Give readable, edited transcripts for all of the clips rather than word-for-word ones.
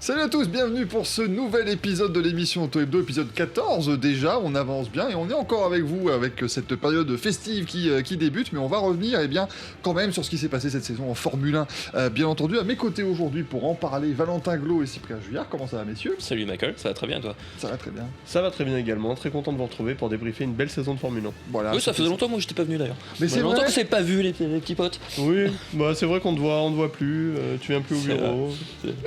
Salut à tous, bienvenue pour ce nouvel épisode de l'émission Auto Hebdo, épisode 14 déjà, on avance bien et on est encore avec vous avec cette période festive qui débute, mais on va revenir quand même sur ce qui s'est passé cette saison en Formule 1. Bien entendu, à mes côtés aujourd'hui pour en parler, Valentin Glo et Cyprien Juillard. Comment ça va, messieurs? Salut Michael, ça va très bien toi? Ça va très bien. Ça va très bien également, très content de vous retrouver pour débriefer une belle saison de Formule 1. Voilà, oui, ça faisait longtemps moi j'étais pas venu d'ailleurs. Mais c'est longtemps vrai. que c'est pas vu les petits potes. Oui, bah c'est vrai qu'on te voit plus, tu viens plus au bureau.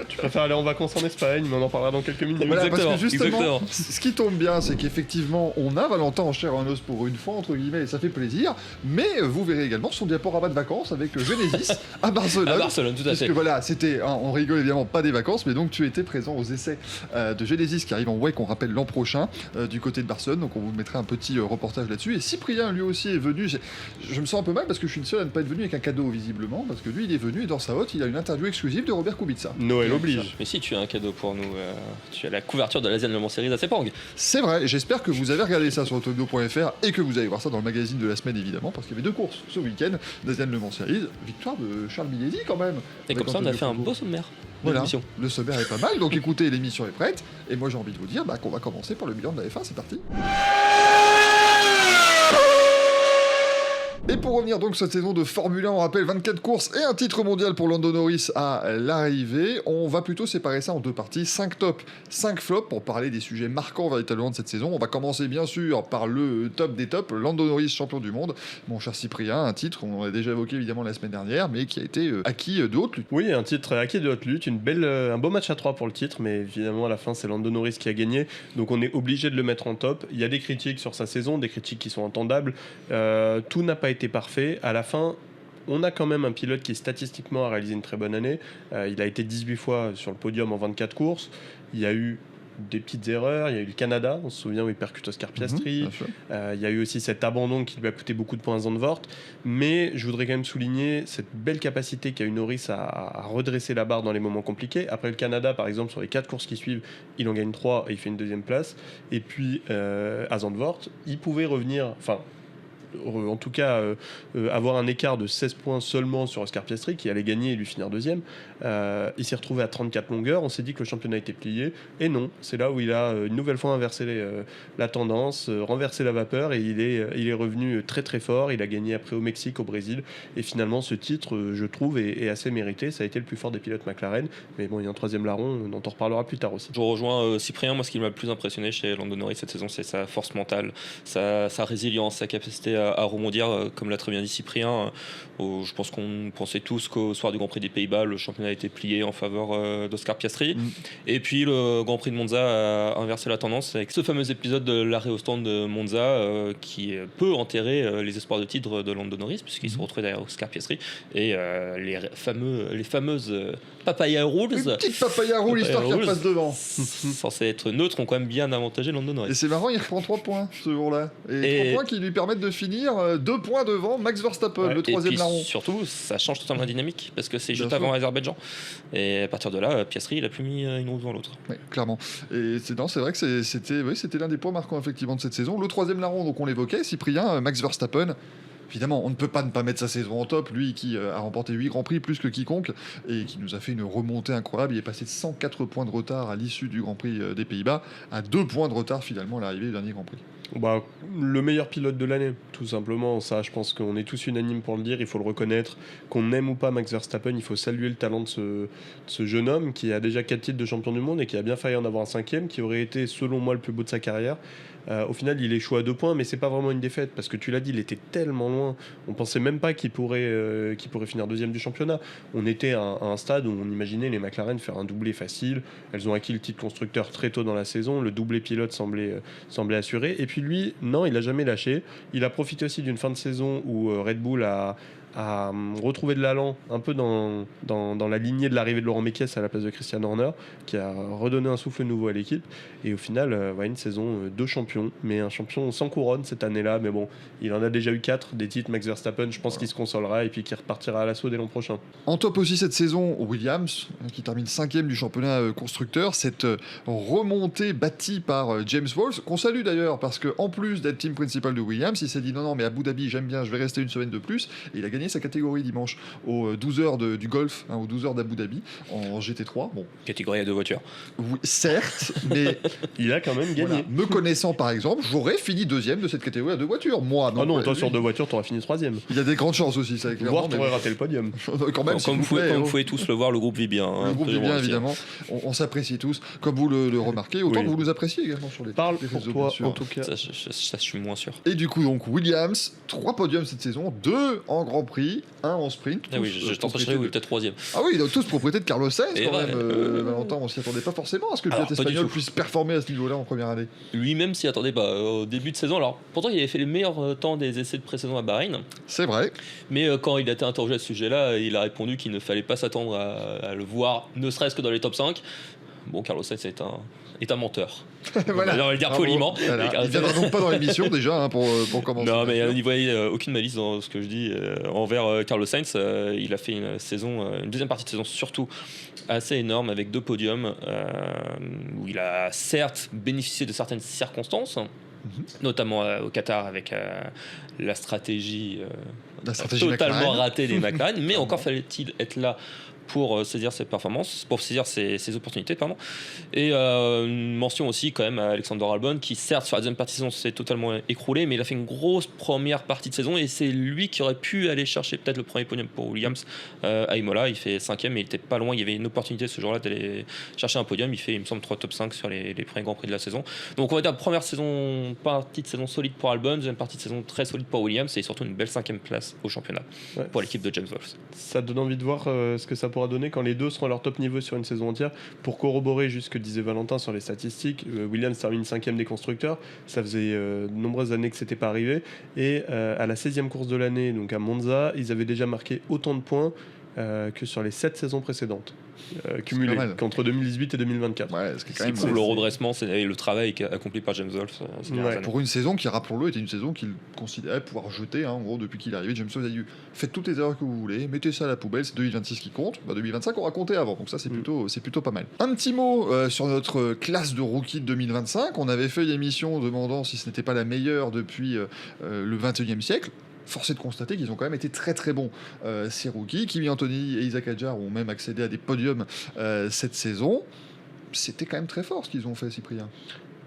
Tu préfères aller en vacances en Espagne, mais on en parlera dans quelques minutes. Voilà, parce que Exactement. ce qui tombe bien, c'est qu'effectivement, on a Valentin en chair et en os pour une fois, entre guillemets, et ça fait plaisir, mais vous verrez également son diaporama de vacances avec Genesis à Barcelone. À Barcelone, tout à fait. Parce que voilà, c'était, on rigole évidemment, pas des vacances, mais donc tu étais présent aux essais de Genesis qui arrivent en WEC, on rappelle l'an prochain, du côté de Barcelone, donc on vous mettra un petit reportage là-dessus. Et Cyprien, lui aussi, est venu, je me sens un peu mal parce que je suis le seul à ne pas être venu avec un cadeau, visiblement, parce que lui, il est venu et dans sa hotte, il a une interview exclusive de Robert Kubica. Noël oblige. Mais si tu as un cadeau pour nous, tu as la couverture de l'Asian Le Mans Series à Sepang. C'est vrai, j'espère que vous avez regardé ça sur autobio.fr et que vous allez voir ça dans le magazine de la semaine évidemment, parce qu'il y avait 2 courses ce week-end d'Asian Le Mans Series, victoire de Charles Milesi quand même. Et comme ça on a fait un beau beau sommaire de voilà, l'émission. le sommaire est pas mal, donc écoutez, l'émission est prête, et moi j'ai envie de vous dire qu'on va commencer par le bilan de la F1, c'est parti. Et pour revenir donc sur cette saison de Formule 1, on rappelle 24 courses et un titre mondial pour Lando Norris à l'arrivée. On va plutôt séparer ça en 2 parties, 5 tops, 5 flops pour parler des sujets marquants véritablement de cette saison. On va commencer bien sûr par le top des tops, Lando Norris champion du monde. Mon cher Cyprien, un titre, on l'a déjà évoqué évidemment la semaine dernière, mais qui a été acquis de haute lutte. Oui, un titre acquis de haute lutte, un beau match à 3 pour le titre, mais évidemment à la fin c'est Lando Norris qui a gagné, donc on est obligé de le mettre en top. Il y a des critiques sur sa saison, des critiques qui sont entendables, tout n'a pas été parfait. À la fin, on a quand même un pilote qui statistiquement a réalisé une très bonne année. Il a été 18 fois sur le podium en 24 courses. Il y a eu des petites erreurs, il y a eu le Canada, on se souvient où il percute Oscar Piastri, il y a eu aussi cet abandon qui lui a coûté beaucoup de points à Zandvoort, mais je voudrais quand même souligner cette belle capacité qu'a eu Norris à redresser la barre dans les moments compliqués. Après le Canada par exemple, sur les 4 courses qui suivent, il en gagne 3 et il fait une 2e place, et puis à Zandvoort il pouvait revenir, en tout cas avoir un écart de 16 points seulement sur Oscar Piastri qui allait gagner et lui finir 2e. Il s'est retrouvé à 34 longueurs, on s'est dit que le championnat était plié, et non, c'est là où il a une nouvelle fois inversé la tendance, renversé la vapeur, et il est revenu très très fort. Il a gagné après au Mexique, au Brésil, et finalement ce titre je trouve est assez mérité. Ça a été le plus fort des pilotes McLaren, mais bon, il y a un 3e larron dont on reparlera plus tard aussi. Je rejoins Cyprien, moi ce qui m'a le plus impressionné chez Lando Norris cette saison, c'est sa force mentale, sa résilience, sa capacité à rebondir, comme l'a très bien dit Cyprien. Je pense qu'on pensait tous qu'au soir du Grand Prix des Pays-Bas, le championnat a été plié en faveur d'Oscar Piastri. Et puis le Grand Prix de Monza a inversé la tendance avec ce fameux épisode de l'arrêt au stand de Monza qui peut enterrer les espoirs de titre de Lando Norris, puisqu'il se retrouve derrière Oscar Piastri. Et les fameuses papaya rules. Une petite papaya roule histoire qu'il repasse devant. Censé être neutre, ont quand même bien avantagé Lando Norris. Et c'est marrant, il reprend 3 points ce jour-là. Et 3 points qui lui permettent de finir 2 points devant Max Verstappen, le 3e larron. Surtout, ça change totalement la dynamique parce que c'est juste Bien sûr. avant l'Azerbaïdjan. Et à partir de là, Piastri, il a plus mis une roue devant l'autre. Oui, clairement. Et c'est vrai que c'était l'un des points marquants effectivement de cette saison. Le 3e larron, donc on l'évoquait, Cyprien, Max Verstappen. Évidemment, on ne peut pas ne pas mettre sa saison en top, lui qui a remporté 8 Grands Prix, plus que quiconque, et qui nous a fait une remontée incroyable. Il est passé de 104 points de retard à l'issue du Grand Prix des Pays-Bas à 2 points de retard finalement à l'arrivée du dernier Grand Prix. Le meilleur pilote de l'année, tout simplement. Ça, je pense qu'on est tous unanimes pour le dire, il faut le reconnaître. Qu'on aime ou pas Max Verstappen, il faut saluer le talent de ce jeune homme qui a déjà 4 titres de champion du monde et qui a bien failli en avoir un 5e, qui aurait été selon moi le plus beau de sa carrière. Au final, il échoue à 2 points, mais c'est pas vraiment une défaite parce que tu l'as dit, il était tellement loin. On pensait même pas qu'il pourrait finir 2e du championnat. On était à un stade où on imaginait les McLaren faire un doublé facile. Elles ont acquis le titre constructeur très tôt dans la saison. Le doublé pilote semblait assuré. Et puis lui, non, il a jamais lâché. Il a profité aussi d'une fin de saison où Red Bull a retrouvé de l'allant un peu dans la lignée de l'arrivée de Laurent Mekies à la place de Christian Horner, qui a redonné un souffle nouveau à l'équipe. Et au final, une saison de champion, mais un champion sans couronne cette année-là. Mais bon, il en a déjà eu 4 des titres. Max Verstappen, je pense qu'il se consolera et puis qu'il repartira à l'assaut dès l'an prochain. En top aussi cette saison, Williams, qui termine 5e du championnat constructeur. Cette remontée bâtie par James Walsh, qu'on salue d'ailleurs, parce qu'en plus d'être team principal de Williams, il s'est dit non, mais Abu Dhabi, j'aime bien, je vais rester une semaine de plus. Et il a gagné gagné sa catégorie dimanche aux 12 heures du golf, aux 12 heures d'Abu Dhabi en GT3. Bon, Catégorie à 2 voitures. oui, certes, mais Il a quand même gagné. voilà, me connaissant par exemple, j'aurais fini deuxième de cette catégorie à 2 voitures. Moi, Ah non, ouais, toi lui, sur 2 voitures, t'aurais fini 3ème. il y a des grandes chances aussi, ça, clairement. Voire mais t'aurais raté le podium. quand même, s'il Comme vous plaît, vous pouvez tous le voir, le groupe vit bien. le groupe vit bien, évidemment. On s'apprécie tous, comme vous le remarquez, autant Oui. que vous nous appréciez également sur les Parle les pour réseaux, toi, bien sûr. en tout cas. Ça, je suis moins sûr. Et du coup, donc, Williams, 3 podiums cette saison, 2 en Grand Prix, 1 en sprint. Ah oui, tous, je t'en propriété chercher, de- peut-être 3ème. Ah oui, donc tous propriété de Carlos Sainz, Et quand ouais, même, Valentin, on s'y attendait pas forcément à ce que le Alors, pilote pas du espagnol tout. puisse performer à ce niveau-là en première année. Lui-même s'y attendait pas au début de saison. Alors, pourtant, il avait fait les meilleurs temps des essais de pré-saison à Bahreïn. C'est vrai. Mais quand il a été interrogé à ce sujet-là, il a répondu qu'il ne fallait pas s'attendre à le voir, ne serait-ce que dans les top 5. Bon, Carlos Sainz est un menteur. Voilà. On va le dire Bravo. poliment. Voilà. Et Il viendra donc pas dans l'émission déjà, pour commencer. Non, mais il n'y voyait aucune malice dans ce que je dis envers Carlos Sainz. Il a fait une deuxième partie de saison surtout assez énorme avec 2 podiums où il a certes bénéficié de certaines circonstances, notamment au Qatar avec la stratégie La stratégie totalement McLaren. ratée des McLaren, mais encore fallait-il être là pour saisir ses performances, pour saisir ses opportunités, pardon. Et une mention aussi quand même à Alexander Albon qui certes sur la deuxième partie de saison s'est totalement écroulé, mais il a fait une grosse première partie de saison et c'est lui qui aurait pu aller chercher peut-être le premier podium pour Williams à Imola. Il fait 5ème mais il était pas loin, il y avait une opportunité ce jour-là d'aller chercher un podium. Il fait, il me semble, 3 top 5 sur les premiers Grands Prix de la saison. Donc on va dire première partie de saison solide pour Albon, deuxième partie de saison très solide pour Williams et surtout une belle 5ème place au championnat Ouais. pour l'équipe de James Wolfe. Ça donne envie de voir ce que ça pourra donner quand les deux seront à leur top niveau sur une saison entière. Pour corroborer juste ce que disait Valentin sur les statistiques, Williams termine 5ème des constructeurs. Ça faisait de nombreuses années que c'était pas arrivé. Et à la 16e course de l'année, donc à Monza, ils avaient déjà marqué autant de points que sur les 7 saisons précédentes, cumulées, pas mal. qu'entre 2018 et 2024. Ouais, ce qui est quand C'est même cool, le redressement et le travail accompli par James Wolfe ces dernières Ouais. années. pour une saison qui, rappelons-le, était une saison qu'il considérait pouvoir jeter. En gros, depuis qu'il est arrivé, James Wolfe a dit faites toutes les erreurs que vous voulez, mettez ça à la poubelle, c'est 2026 qui compte. 2025, on va compter avant, donc ça, c'est plutôt pas mal. Un petit mot sur notre classe de rookie de 2025. On avait fait une émission demandant si ce n'était pas la meilleure depuis le 21e siècle. Force est de constater qu'ils ont quand même été très très bons, ces rookies. Kimi Antonelli et Isaac Hadjar ont même accédé à des podiums cette saison. C'était quand même très fort ce qu'ils ont fait, Cyprien.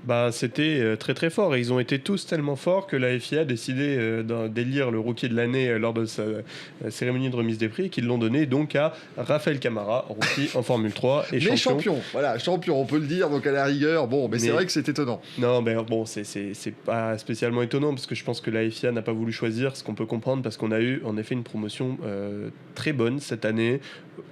Bah, c'était très très fort et ils ont été tous tellement forts que la FIA a décidé d'élire le rookie de l'année lors de sa cérémonie de remise des prix et qu'ils l'ont donné donc à Raphaël Camara, rookie en Formule 3 et Mais champion. voilà, champion, on peut le dire, donc à la rigueur. Bon, mais c'est Mais- vrai que c'est étonnant. Non, mais bon, c'est pas spécialement étonnant parce que je pense que la FIA n'a pas voulu choisir, ce qu'on peut comprendre parce qu'on a eu en effet une promotion très bonne cette année.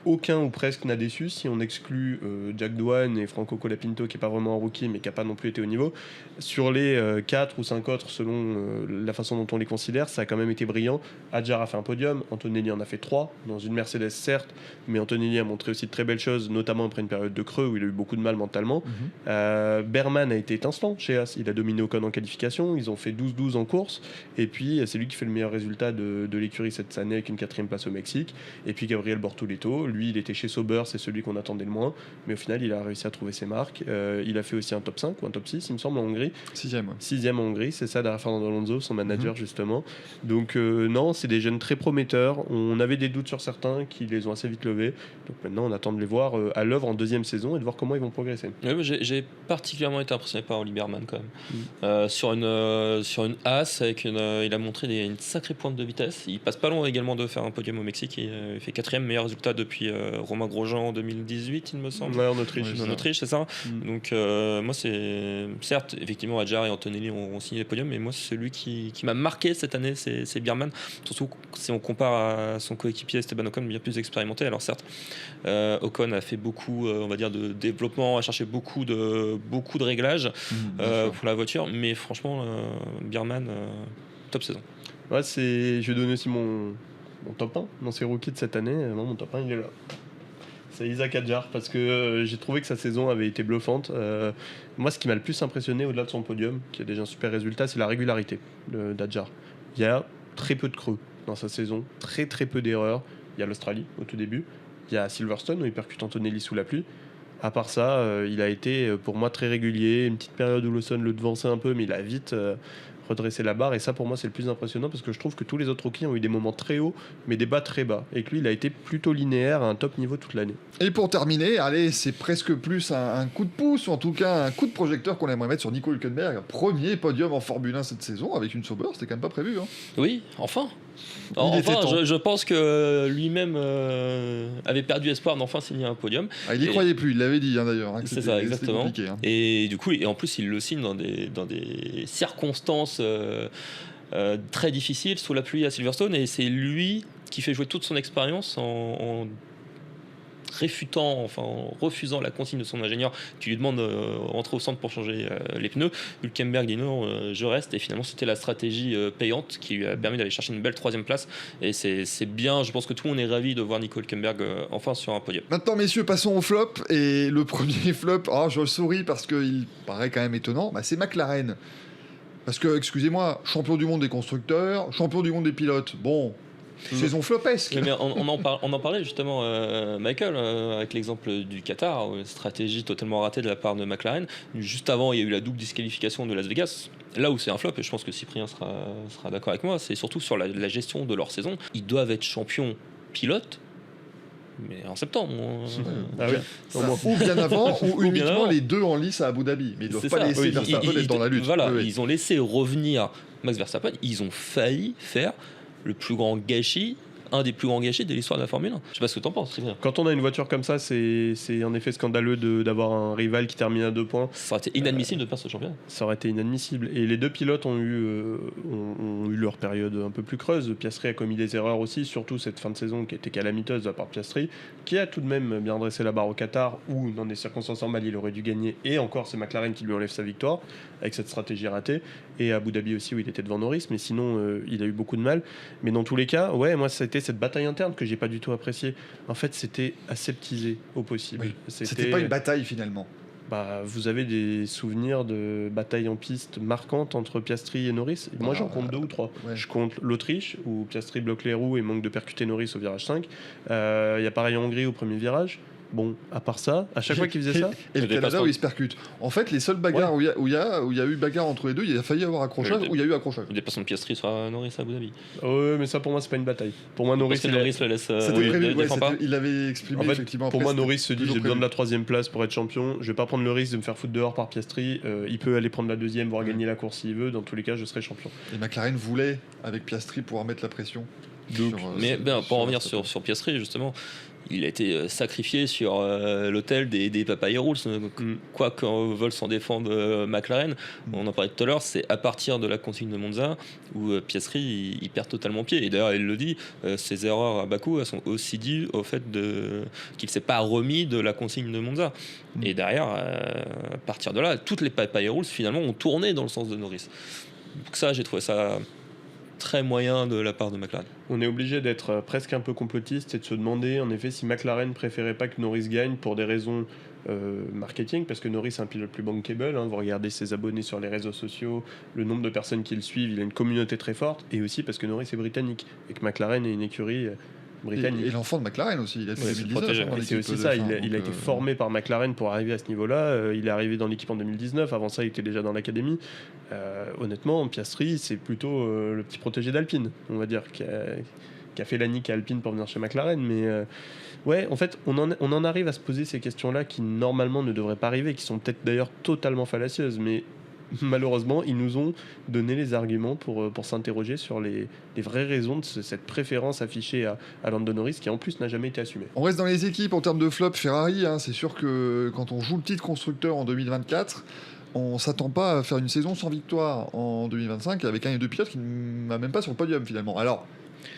Aucun ou presque n'a déçu si on exclut Jack Doohan et Franco Colapinto qui est pas vraiment un rookie mais qui a pas non plus été au niveau. Sur les 4 ou 5 autres selon la façon dont on les considère, ça a quand même été brillant. Hadjar a fait un podium, Antonelli en a fait 3 dans une Mercedes certes, mais Antonelli a montré aussi de très belles choses, notamment après une période de creux où il a eu beaucoup de mal mentalement. Berman a été étincelant chez Haas, il a dominé Ocon en qualification, ils ont fait 12-12 en course, et puis c'est lui qui fait le meilleur résultat de l'écurie cette année avec une 4ème place au Mexique. Et puis Gabriel Bortoleto, lui il était chez Sauber, c'est celui qu'on attendait le moins, mais au final il a réussi à trouver ses marques. Il a fait aussi un top 5 ou un top 6 il me semble en Hongrie, 6ème. 6ème en Hongrie, c'est ça, derrière Fernando Alonso, son manager justement. Donc non, c'est des jeunes très prometteurs, on avait des doutes sur certains qui les ont assez vite levés, donc maintenant on attend de les voir à l'œuvre en deuxième saison et de voir comment ils vont progresser. Ouais, mais j'ai particulièrement été impressionné par Oli Berman quand même. Sur une As, il a montré une sacrée pointe de vitesse. Il passe pas loin également de faire un podium au Mexique. Il fait 4ème meilleur résultat depuis Romain Grosjean en 2018, il me semble. Ouais, en Autriche. Ouais, En Autriche, c'est ça. Mm. Donc moi, c'est certes, effectivement, Hadjar et Antonelli ont signé les podiums, mais moi, c'est celui qui m'a marqué cette année, c'est Berman. Surtout si on compare à son coéquipier Esteban Ocon, bien plus expérimenté. Alors certes, Ocon a fait beaucoup, on va dire, de développement, a cherché beaucoup de réglages pour la voiture, mais franchement, Berman, top saison. Ouais, je vais donner aussi mon top 1 dans ces rookies de cette année. Non, mon top 1, il est là. C'est Isaac Hadjar parce que j'ai trouvé que sa saison avait été bluffante. Moi, ce qui m'a le plus impressionné au-delà de son podium, qui est déjà un super résultat, c'est la régularité d'Hadjar. Il y a très peu de creux dans sa saison, très très peu d'erreurs. Il y a l'Australie au tout début, il y a Silverstone où il percute Antonelli sous la pluie. À part ça, il a été pour moi très régulier. Une petite période où Lawson le devançait un peu, mais il a vite redresser la barre, et ça pour moi c'est le plus impressionnant, parce que je trouve que tous les autres rookies ont eu des moments très hauts mais des bas très bas, et que lui il a été plutôt linéaire à un top niveau toute l'année. Et pour terminer, allez, c'est presque plus un coup de pouce, ou en tout cas un coup de projecteur qu'on aimerait mettre sur Nico Hülkenberg. Premier podium en Formule 1 cette saison avec une Sauber, c'était quand même pas prévu. Hein. Oui, enfin. Il était temps. Je pense que lui-même avait perdu espoir d'enfin signer un podium. Ah, il y croyait plus, il l'avait dit d'ailleurs. Hein, c'est ça, exactement. Compliqué, hein. Et du coup, et en plus, il le signe dans des circonstances très difficiles, sous la pluie à Silverstone, et c'est lui qui fait jouer toute son expérience en refusant la consigne de son ingénieur qui lui demande de rentrer au centre pour changer les pneus. Hülkenberg dit non, je reste, et finalement c'était la stratégie payante qui lui a permis d'aller chercher une belle 3e place, et c'est bien, je pense que tout le monde est ravi de voir Nico Hülkenberg enfin sur un podium. Maintenant messieurs, passons au flop, et le premier flop, je souris parce qu'il paraît quand même étonnant, c'est McLaren. Parce que, excusez-moi, champion du monde des constructeurs, champion du monde des pilotes, bon... Saison flopesque. Mais on en parlait justement, Michael, avec l'exemple du Qatar, une stratégie totalement ratée de la part de McLaren. Juste avant, il y a eu la double disqualification de Las Vegas. Là où c'est un flop, et je pense que Cyprien sera d'accord avec moi, c'est surtout sur la gestion de leur saison. Ils doivent être champions pilotes, mais en septembre. Ou bien avant, ou uniquement bien avant. Les deux en lice à Abu Dhabi. Mais ils ne doivent pas laisser Verstappen être dans la lutte. Voilà, ils ont laissé revenir Max Verstappen. Ils ont failli faire le plus grand gâchis, un des plus grands gâchis de l'histoire de la Formule 1. Je sais pas ce que t'en penses, très bien. Quand on a une voiture comme ça, c'est en effet scandaleux d'avoir un rival qui termine à 2 points. Ça aurait été inadmissible de perdre ce championnat. Ça aurait été inadmissible. Et les deux pilotes ont eu leur période un peu plus creuse. Piastri a commis des erreurs aussi, surtout cette fin de saison qui était calamiteuse de la part de Piastri, qui a tout de même bien dressé la barre au Qatar, où dans des circonstances normales il aurait dû gagner, et encore c'est McLaren qui lui enlève sa victoire avec cette stratégie ratée, et à Abu Dhabi aussi où il était devant Norris, mais sinon il a eu beaucoup de mal. Mais dans tous les cas, moi c'était cette bataille interne que j'ai pas du tout appréciée. En fait, c'était aseptisé au possible. Oui. C'était pas une bataille finalement. Vous avez des souvenirs de batailles en piste marquantes entre Piastri et Norris? Moi j'en compte 2 ou 3. Ouais. Je compte l'Autriche où Piastri bloque les roues et manque de percuter Norris au virage 5. Il y a pareil en Hongrie au premier virage. Bon, à part ça, à chaque fois qu'il faisait ça... Et le Canada où il se percute. En fait, les seules bagarres où il y a eu bagarre entre les deux, il a failli avoir accrochage, où il y a eu accrochage. Le dépassement de Piastri sur Norris à Abu Dhabi. Ouais, mais ça pour moi c'est pas une bataille. Pour moi Norris le laisse. C'était prévu, pas. il avait exprimé en fait, effectivement. Pour après, moi Norris se dit j'ai besoin de prévu. la 3e place pour être champion, je vais pas prendre le risque de me faire foutre dehors par Piastri, il peut aller prendre la 2e voire gagner la course s'il veut, dans tous les cas je serai champion. Et McLaren voulait, avec Piastri, pouvoir mettre la pression. Mais pour en revenir sur Piastri, justement, il a été sacrifié sur l'hôtel des Papaya Rules. Quoi qu'en veulent s'en défendre McLaren, on en parlait tout à l'heure, c'est à partir de la consigne de Monza où Piastri il perd totalement pied. Et d'ailleurs, il le dit, ses erreurs à Bakou elles sont aussi dues au fait qu'il ne s'est pas remis de la consigne de Monza. Et derrière, à partir de là, toutes les Papaya Rules finalement ont tourné dans le sens de Norris. Donc ça, j'ai trouvé ça très moyen de la part de McLaren. On est obligé d'être presque un peu complotiste et de se demander en effet si McLaren préférait pas que Norris gagne pour des raisons marketing, parce que Norris est un pilote plus bankable, vous regardez ses abonnés sur les réseaux sociaux, le nombre de personnes qui le suivent, il a une communauté très forte, et aussi parce que Norris est britannique et que McLaren est une écurie britannique. Et l'enfant de McLaren aussi, il a fait 2019. C'est aussi ça, il a été formé par McLaren pour arriver à ce niveau-là. Il est arrivé dans l'équipe en 2019, avant ça il était déjà dans l'académie. Honnêtement, Piastri, c'est plutôt le petit protégé d'Alpine, on va dire, qui a fait la nique à Alpine pour venir chez McLaren. Mais en fait, on en arrive à se poser ces questions-là qui normalement ne devraient pas arriver, qui sont peut-être d'ailleurs totalement fallacieuses, mais malheureusement, ils nous ont donné les arguments pour s'interroger sur les vraies raisons de cette préférence affichée à Lando Norris, qui en plus n'a jamais été assumée. On reste dans les équipes en termes de flop. Ferrari, c'est sûr que quand on joue le titre constructeur en 2024, on s'attend pas à faire une saison sans victoire en 2025 avec un et deux pilotes qui ne va même pas sur le podium finalement. Alors,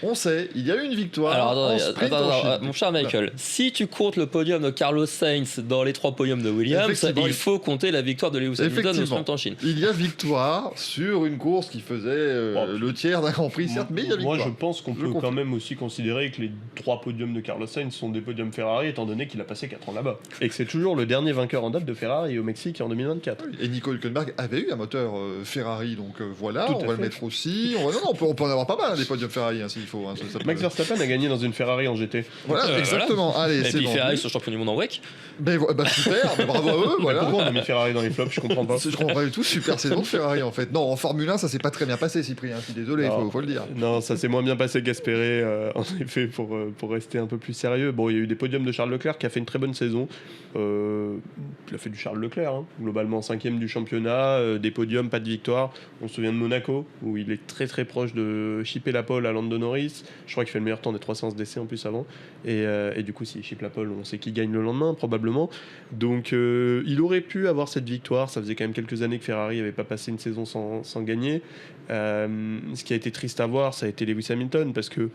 on sait, il y a eu une victoire. Alors, en sprint en Chine. mon cher Michael, si tu comptes le podium de Carlos Sainz dans les 3 podiums de Williams, il faut compter la victoire de Lewis Hamilton au sprint en Chine. Il y a victoire sur une course qui faisait le tiers d'un Grand Prix, certes, mais il y a victoire. Moi, je pense qu'on peut quand même aussi considérer que les 3 podiums de Carlos Sainz sont des podiums Ferrari, étant donné qu'il a passé 4 ans là-bas. Et que c'est toujours le dernier vainqueur en date de Ferrari au Mexique en 2024. Et Nico Hülkenberg avait eu un moteur Ferrari, donc voilà, Tout on va le mettre aussi. On peut en avoir pas mal, des podiums Ferrari, s'il faut. Hein, ça peut- Max Verstappen a gagné dans une Ferrari en GT. Voilà, exactement. Allez, Et c'est puis bon. Ferrari sont champions du monde en WEC. Bah, super, bravo à eux, voilà. Pourquoi on a mis Ferrari dans les flops? Je comprends pas. Je comprends pas du tout, super saison de Ferrari en fait. Non, en Formule 1, ça s'est pas très bien passé, Cyprien. Je suis désolé, Non. faut le dire. Non, ça s'est moins bien passé qu'espéré, en effet, pour rester un peu plus sérieux. Bon, il y a eu des podiums de Charles Leclerc qui a fait une très bonne saison. Il a fait du Charles Leclerc, hein. Globalement 5e du championnat, des podiums, pas de victoire. On se souvient de Monaco, où il est très très proche de chipper la pole à Lando Norris. Je crois qu'il fait le meilleur temps des 3 séances d'essai en plus avant. Et du coup, s'il chippe la pole, on sait qui gagne le lendemain, probablement. Donc, il aurait pu avoir cette victoire. Ça faisait quand même quelques années que Ferrari n'avait pas passé une saison sans gagner. Ce qui a été triste à voir, ça a été Lewis Hamilton, parce que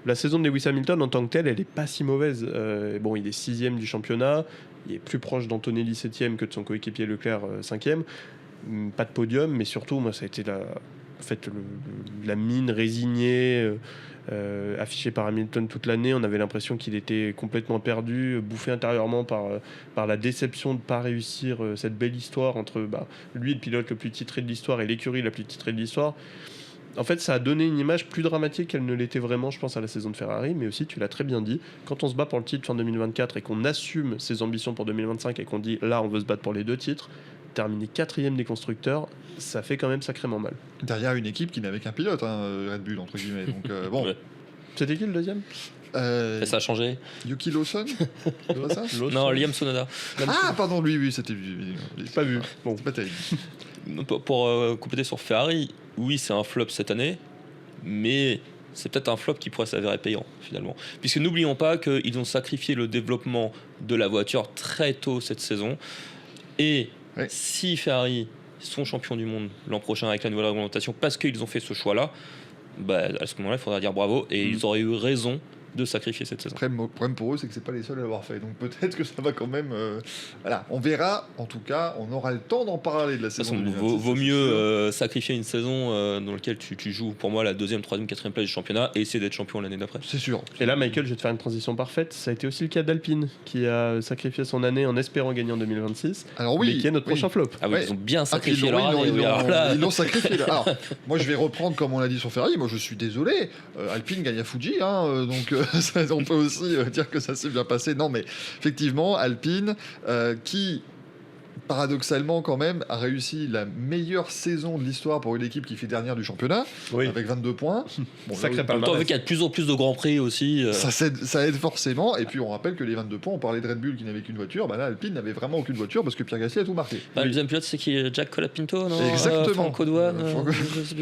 la saison de Lewis Hamilton en tant que telle, elle est pas si mauvaise. Bon, il est 6e du championnat, il est plus proche d'Antonelli 7e que de son coéquipier Leclerc 5e. Pas de podium, mais surtout, moi, ça a été la mine résignée affichée par Hamilton toute l'année. On avait l'impression qu'il était complètement perdu, bouffé intérieurement par la déception de ne pas réussir cette belle histoire entre lui, le pilote le plus titré de l'histoire, et l'écurie la plus titrée de l'histoire. En fait, ça a donné une image plus dramatique qu'elle ne l'était vraiment, je pense, à la saison de Ferrari. Mais aussi, tu l'as très bien dit, quand on se bat pour le titre fin 2024 et qu'on assume ses ambitions pour 2025 et qu'on dit là, on veut se battre pour les 2 titres, terminer 4e des constructeurs, ça fait quand même sacrément mal. Derrière une équipe qui n'avait qu'un pilote, hein, Red Bull, entre guillemets. Donc, bon. Ouais. C'était qui le deuxième? Et ça a changé. Yuki Lawson C'est pas ça Non, Liam Tsunoda. Ah, pardon, lui, c'était lui. J'ai pas vu. Bon. C'est pas terrible. Pour compléter sur Ferrari, oui, c'est un flop cette année, mais c'est peut-être un flop qui pourrait s'avérer payant finalement. Puisque n'oublions pas qu'ils ont sacrifié le développement de la voiture très tôt cette saison. Et ouais. Si Ferrari sont champions du monde l'an prochain avec la nouvelle réglementation, parce qu'ils ont fait ce choix-là, à ce moment-là, il faudra dire bravo. Et ils auraient eu raison de sacrifier cette saison. Après, le problème pour eux, c'est que c'est pas les seuls à l'avoir fait. Donc peut-être que ça va quand même. Voilà, on verra. En tout cas, on aura le temps d'en parler de la saison. De toute façon, vaut mieux sacrifier une saison dans laquelle tu joues, pour moi, la 2e, 3e, 4e place du championnat et essayer d'être champion l'année d'après. C'est sûr. Et là, Michael, je vais te faire une transition parfaite. Ça a été aussi le cas d'Alpine, qui a sacrifié son année en espérant gagner en 2026. Alors oui, mais qui est notre prochain flop. Ah oui, ouais. ils ont bien sacrifié ils leur année. ils l'ont sacrifié. Là. Alors, moi, je vais reprendre comme on l'a dit sur Ferrari. Moi, je suis désolé. Alpine gagne à Fuji, hein, donc on peut aussi dire que ça s'est bien passé. Non, mais effectivement, Alpine, qui paradoxalement quand même a réussi la meilleure saison de l'histoire pour une équipe qui fait dernière du championnat, avec 22 points. Bon, sacré En même temps, vu qu'il y a de plus en plus de grands prix aussi. Ça aide forcément. Et puis on rappelle que les 22 points, on parlait de Red Bull qui n'avait qu'une voiture, là Alpine n'avait vraiment aucune voiture parce que Pierre Gasly a tout marqué. Le deuxième pilote, c'est qui? Jack Colapinto, non? Exactement. Franco Douane.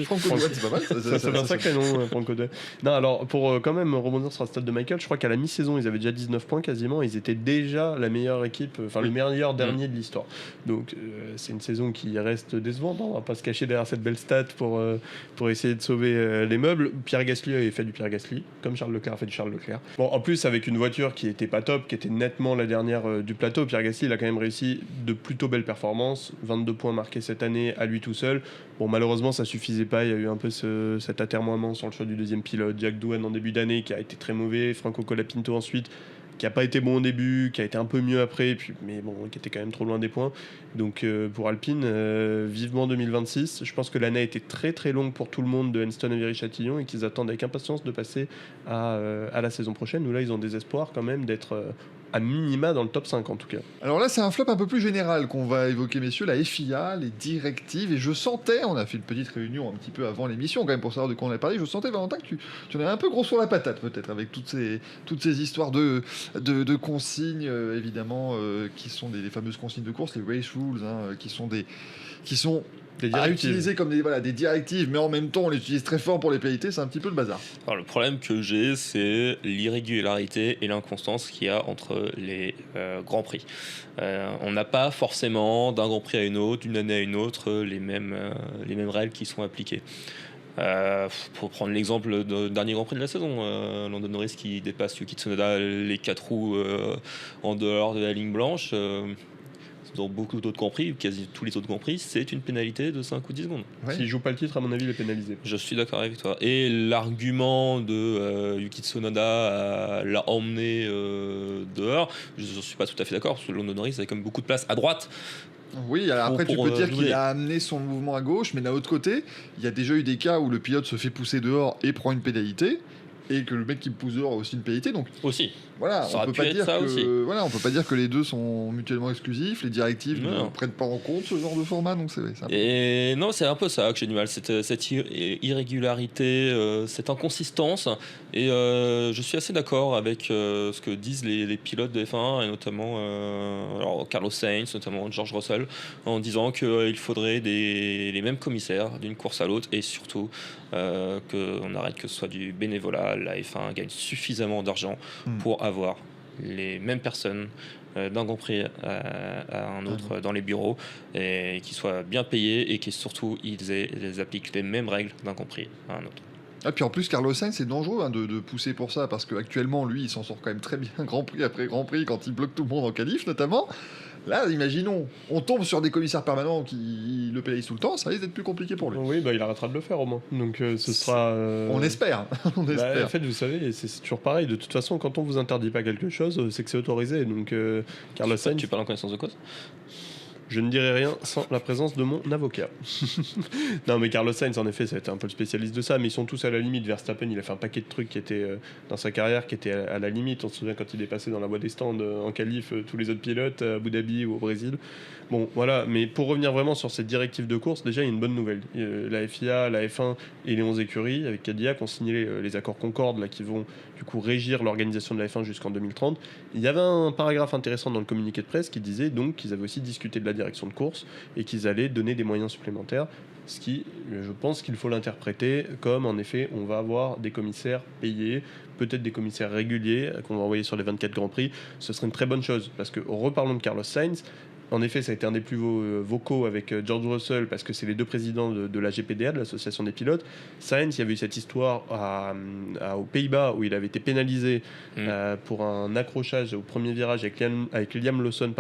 Franco Douane, c'est pas mal. Ça fait un sacré nom, Franco Douane. Non, alors pour quand même rebondir sur la stat de Michael, je crois qu'à la mi-saison, ils avaient déjà 19 points quasiment. Ils étaient déjà la meilleure équipe, le meilleur dernier de l'histoire. Donc c'est une saison qui reste décevante. On va pas se cacher derrière cette belle stat pour essayer de sauver les meubles. Pierre Gasly avait fait du Pierre Gasly, comme Charles Leclerc a fait du Charles Leclerc. Bon, en plus, avec une voiture qui était pas top, qui était nettement la dernière du plateau, Pierre Gasly, il a quand même réussi de plutôt belles performances. 22 points marqués cette année à lui tout seul. Bon, malheureusement, ça suffisait pas. Il y a eu un peu cet atermoiement sur le choix du deuxième pilote. Jack Doohan en début d'année, qui a été très mauvais. Franco Colapinto ensuite, qui a pas été bon au début, qui a été un peu mieux après, mais bon, qui était quand même trop loin des points. Donc pour Alpine, vivement 2026. Je pense que l'année a été très très longue pour tout le monde de Henston à Viry-Châtillon et qu'ils attendent avec impatience de passer à la saison prochaine, où là ils ont des espoirs quand même d'être à minima dans le top 5 en tout cas. Alors là, c'est un flop un peu plus général qu'on va évoquer, messieurs, la FIA, les directives. Et je sentais, on a fait une petite réunion un petit peu avant l'émission, quand même, pour savoir de quoi on allait parler. Je sentais, Valentin, que tu en avais un peu gros sur la patate, peut-être, avec toutes ces histoires de consignes, évidemment, qui sont des fameuses consignes de course, les race rules, hein, qui sont Des à utiliser comme des directives, mais en même temps, on les utilise très fort pour les pénalités. C'est un petit peu le bazar. Alors, le problème que j'ai, c'est l'irrégularité et l'inconstance qu'il y a entre les grands prix. On n'a pas forcément d'un grand prix à une autre, d'une année à une autre, les mêmes règles qui sont appliquées. Pour prendre l'exemple du dernier Grand Prix de la saison, Lando Norris qui dépasse Yuki Tsunoda les 4 roues en dehors de la ligne blanche. Dans beaucoup d'autres Grands Prix, quasi tous les autres Grands Prix, c'est une pénalité de 5 ou 10 secondes. Ouais. S'il joue pas le titre, à mon avis, il est pénalisé. Je suis d'accord avec toi. Et l'argument de Yuki Tsunoda l'a emmené dehors, je ne suis pas tout à fait d'accord, parce que Lando Norris avait quand même beaucoup de place à droite. Oui, alors après, tu peux dire doubler. qu'il a amené son mouvement à gauche, mais d'un autre côté, il y a déjà eu des cas où le pilote se fait pousser dehors et prend une pénalité. et que le mec qui me pousse dehors a aussi une pénalité. Donc Aussi. voilà, Ça on aurait peut pu pas être dire ça que aussi. voilà, on peut pas dire que les deux sont mutuellement exclusifs. Les directives ne Non. prennent pas en compte ce genre de format, donc c'est un peu- Et non, c'est un peu ça que j'ai du mal, cette irrégularité, cette inconsistance. Et je suis assez d'accord avec ce que disent les pilotes de F1, et notamment alors Carlos Sainz, notamment George Russell, en disant qu'il faudrait les mêmes commissaires d'une course à l'autre, et surtout qu'on arrête que ce soit du bénévolat. La F1 gagne suffisamment d'argent pour avoir les mêmes personnes d'un Grand Prix à un autre dans les bureaux, et qui soient bien payés, et qui surtout ils appliquent les mêmes règles d'un Grand Prix à un autre. Ah, puis en plus, Carlos Sainz, c'est dangereux de pousser pour ça, parce qu'actuellement, lui, il s'en sort quand même très bien Grand Prix après Grand Prix, quand il bloque tout le monde en qualif, notamment. Là, imaginons, on tombe sur des commissaires permanents qui le pénalisent tout le temps, ça risque d'être plus compliqué pour lui. Oui, bah, il arrêtera de le faire au moins. Donc ce sera. On espère, on Bah, espère. en fait, vous savez, c'est toujours pareil. De toute façon, quand on vous interdit pas quelque chose, c'est que c'est autorisé. Donc Carlos Sainz, Tu parles en connaissance de cause? je ne dirai rien sans la présence de mon avocat. Non, mais Carlos Sainz, en effet, ça a été un peu le spécialiste de ça, mais ils sont tous à la limite. Verstappen, il a fait un paquet de trucs qui étaient dans sa carrière, qui étaient à la limite. On se souvient quand il est passé dans la voie des stands en qualif, tous les autres pilotes à Abu Dhabi ou au Brésil. Bon, voilà, mais pour revenir vraiment sur cette directive de course, déjà, il y a une bonne nouvelle. La FIA, la F1 et les 11 écuries, avec Cadillac, ont signé les accords Concorde, là, qui vont du coup régir l'organisation de la F1 jusqu'en 2030. Il y avait un paragraphe intéressant dans le communiqué de presse qui disait donc qu'ils avaient aussi discuté de la direction de course et qu'ils allaient donner des moyens supplémentaires, ce qui, je pense qu'il faut l'interpréter comme, en effet, on va avoir des commissaires payés, peut-être des commissaires réguliers qu'on va envoyer sur les 24 Grands Prix. Ce serait une très bonne chose, parce que, reparlons de Carlos Sainz. En effet, ça a été un des plus vocaux avec George Russell, parce que c'est les deux présidents de la GPDA, de l'association des pilotes. Sainz, il y avait eu cette histoire aux Pays-Bas où il avait été pénalisé pour un accrochage au premier virage avec Liam Lawson.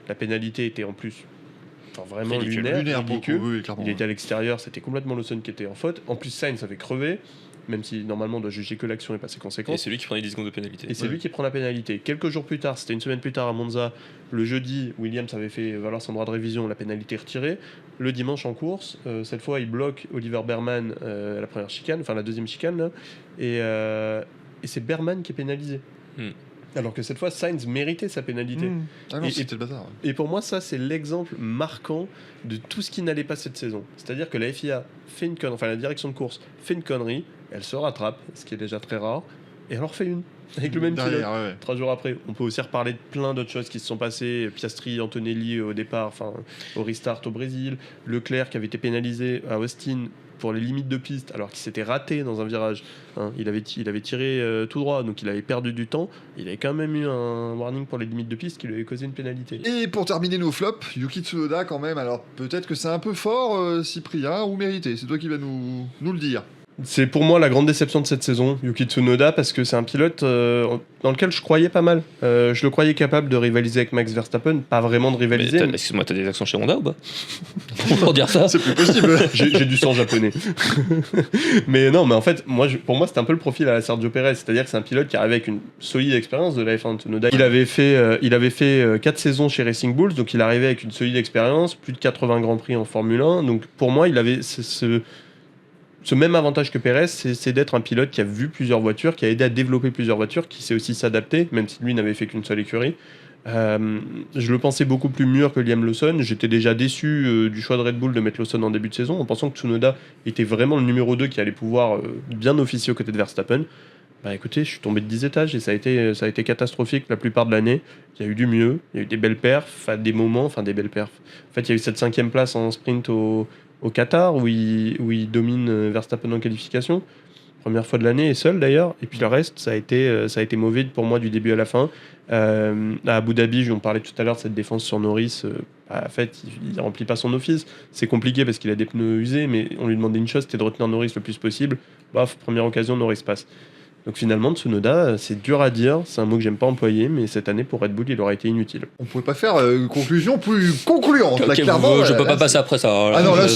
La pénalité était en plus vraiment lunaire, ridicule. Oui, clairement. Il était à l'extérieur, c'était complètement Lawson qui était en faute. En plus, Sainz avait crevé, même si normalement on doit juger que l'action et pas ses Et conséquences. c'est lui qui prenait 10 secondes de pénalité. Et c'est lui qui prend la pénalité. Quelques jours plus tard, c'était une semaine plus tard à Monza, le jeudi, Williams avait fait valoir son droit de révision, la pénalité retirée. Le dimanche en course, cette fois il bloque Oliver Behrman à la première chicane, enfin la deuxième chicane, là, et c'est Behrman qui est pénalisé. Alors que cette fois, Sainz méritait sa pénalité. Ah non, Et- c'était le bazar. Ouais. Et pour moi, ça, c'est l'exemple marquant de tout ce qui n'allait pas cette saison. C'est-à-dire que la FIA fait une connerie, enfin la direction de course fait une connerie, elle se rattrape, ce qui est déjà très rare, et elle en refait une, avec le même pilote. Derrière, ouais. 3 jours après, on peut aussi reparler de plein d'autres choses qui se sont passées. Piastri, Antonelli au départ, enfin au restart au Brésil, Leclerc qui avait été pénalisé à Austin pour les limites de piste alors qu'il s'était raté dans un virage. Il avait tiré tout droit, donc il avait perdu du temps. Il avait quand même eu un warning pour les limites de piste qui lui avait causé une pénalité. Et pour terminer nos flops, Yuki Tsunoda quand même, alors peut-être que c'est un peu fort, Cyprien, ou mérité, c'est toi qui vas nous le dire. C'est pour moi la grande déception de cette saison, Yuki Tsunoda, parce que c'est un pilote dans lequel je croyais pas mal. Je le croyais capable de rivaliser avec Max Verstappen, pas vraiment de rivaliser. Excuse-moi, t'as des actions chez Honda ou pas? Pour dire ça. C'est plus possible. J'ai du sang japonais. Mais non, mais en fait, pour moi, c'était un peu le profil à la Sergio Perez. C'est-à-dire que c'est un pilote qui arrivait avec une solide expérience de la F1 de Tsunoda. Il avait fait 4 saisons chez Racing Bulls, donc il arrivait avec une solide expérience, plus de 80 Grands Prix en Formule 1. Donc pour moi, il avait ce même avantage que Perez, c'est d'être un pilote qui a vu plusieurs voitures, qui a aidé à développer plusieurs voitures, qui sait aussi s'adapter, même si lui n'avait fait qu'une seule écurie. Je le pensais beaucoup plus mûr que Liam Lawson. J'étais déjà déçu du choix de Red Bull de mettre Lawson en début de saison, en pensant que Tsunoda était vraiment le numéro 2 qui allait pouvoir bien officier aux côtés de Verstappen. Bah écoutez, je suis tombé de 10 étages et ça a été catastrophique la plupart de l'année. Il y a eu du mieux, il y a eu des belles perfs, des belles perfs. En fait, il y a eu cette 5e place en sprint au Qatar où il domine Verstappen en qualification. Première fois de l'année et seul d'ailleurs. Et puis le reste, ça a été mauvais pour moi du début à la fin. À Abu Dhabi, on parlait tout à l'heure de cette défense sur Norris. En fait, il remplit pas son office. C'est compliqué parce qu'il a des pneus usés, mais on lui demandait une chose, c'était de retenir Norris le plus possible. Baf, première occasion, Norris passe. Donc finalement, Tsunoda, c'est dur à dire, c'est un mot que j'aime pas employer, mais cette année pour Red Bull, il aurait été inutile. On pouvait pas faire une conclusion plus concluante. Là, Ok, clairement, je peux là, pas passer après ça. Ah non, là,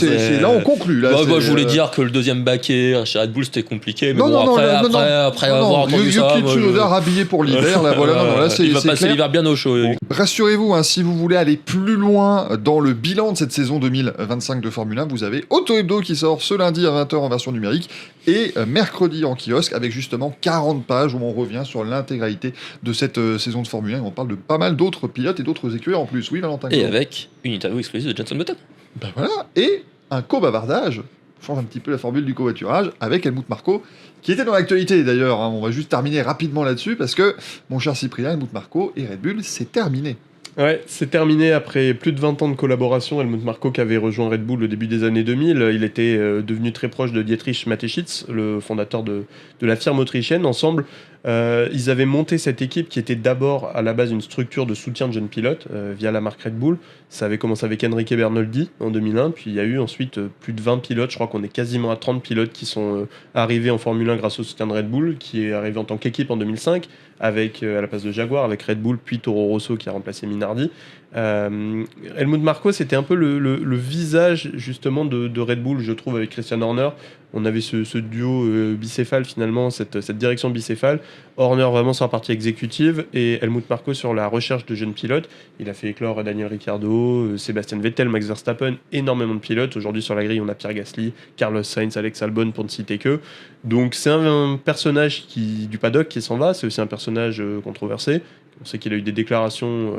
là on conclut. Là, Moi, je voulais dire que le deuxième baquet chez Red Bull c'était compliqué, mais après avoir entendu ça. Yuki Tsunoda rhabillé pour l'hiver, là, voilà, là, c'est il va passer clair. l'hiver bien au chaud. Bon, rassurez-vous, si vous voulez aller plus loin dans le bilan de cette saison 2025 de Formule 1, vous avez Auto Hebdo qui sort ce lundi à 20h en version numérique et mercredi en kiosque avec justement 40 pages où on revient sur l'intégralité de cette saison de Formule 1 et on parle de pas mal d'autres pilotes et d'autres écuries en plus. Oui, Valentin. Et avec une interview exclusive de Jenson Button. Ben voilà, et un co-bavardage, on change un petit peu la formule du covoiturage, avec Helmut Marko, qui était dans l'actualité d'ailleurs. On va juste terminer rapidement là-dessus, parce que, mon cher Cyprien, Helmut Marko et Red Bull, c'est terminé. Ouais, c'est terminé après plus de 20 ans de collaboration. Helmut Marko qui avait rejoint Red Bull au début des années 2000, il était devenu très proche de Dietrich Mateschitz, le fondateur de la firme autrichienne. Ensemble, ils avaient monté cette équipe qui était d'abord à la base une structure de soutien de jeunes pilotes via la marque Red Bull. Ça avait commencé avec Enrique Bernoldi en 2001, puis il y a eu ensuite plus de 20 pilotes. Je crois qu'on est quasiment à 30 pilotes qui sont arrivés en Formule 1 grâce au soutien de Red Bull, qui est arrivé en tant qu'équipe en 2005 avec à la place de Jaguar, avec Red Bull, puis Toro Rosso qui a remplacé Minardi. Helmut Marko, c'était un peu le visage justement de Red Bull, je trouve, avec Christian Horner. On avait ce duo bicéphale finalement, cette direction bicéphale. Horner vraiment sur la partie exécutive et Helmut Marko sur la recherche de jeunes pilotes. Il a fait éclore Daniel Ricciardo, Sébastien Vettel, Max Verstappen, énormément de pilotes. Aujourd'hui sur la grille, on a Pierre Gasly, Carlos Sainz, Alex Albon pour ne citer que. Donc c'est un personnage du paddock qui s'en va, c'est aussi un personnage controversé. On sait qu'il a eu des déclarations